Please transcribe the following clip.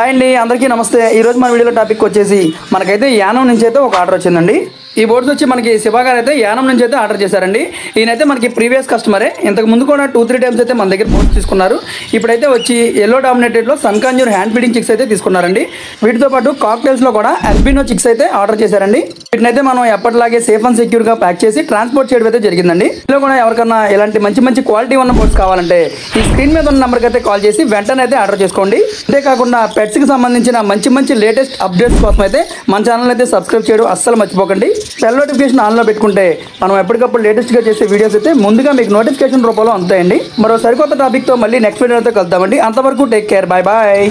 అండి అందరికీ నమస్తే। ఈరోజు మన వీడియోలో టాపిక్ వచ్చేసి మనకైతే యానం నుంచి అయితే ఒక ఆర్డర్ వచ్చిందండి। ఈ బోర్డ్స్ వచ్చి మనకి శివ గారు అయితే యానం నుంచి అయితే ఆర్డర్ చేశారండి। ఈయనైతే మనకి ప్రీవియస్ కస్టమరే, ఇంతకు ముందు కూడా 2-3 టైమ్స్ అయితే మన దగ్గర బోర్డ్స్ తీసుకున్నారు। ఇప్పుడైతే వచ్చి ఎల్లో డామినేటెడ్లో సన్కాంజూర్ హ్యాండ్ ఫీడింగ్ చిక్స్ అయితే తీసుకున్నారండి। వీటితో పాటు కాక్టైల్స్లో కూడా అల్బినో చిక్స్ అయితే ఆర్డర్ చేశారండి। వీటినైతే మనం ఎప్పటిలాగే సేఫ్ అండ్ సెక్యూర్గా ప్యాక్ చేసి ట్రాన్స్పోర్ట్ చేయడం అయితే జరిగిందండి। ఇందులో కూడా ఎవరికన్నా ఇలాంటి మంచి క్వాలిటీ ఉన్న బోర్డ్స్ కావాలంటే ఈ స్క్రీన్ మీద ఉన్న నెంబర్కి అయితే కాల్ చేసి వెంటనే అయితే ఆర్డర్ చేసుకోండి। అంతేకాకుండా పెట్స్కి సంబంధించిన మంచి లేటెస్ట్ అప్డేట్స్ కోసం అయితే మన ఛానల్ అయితే సబ్స్క్రైబ్ చేయడం అస్సలు మర్చిపోకండి। బెల్ నోటిఫికేషన్ ఆన్లో పెట్టుకుంటే మనం ఎప్పటికప్పుడు లేటెస్ట్గా చేసే వీడియోస్ అయితే ముందుగా మీకు నోటిఫికేషన్ రూపంలో అందుతాయండి। మరో సరికొత్త టాపిక్తో మళ్ళీ నెక్స్ట్ వీడియోతో కలుద్దామండి। అంతవరకు టేక్ కేర్, బాయ్ బాయ్।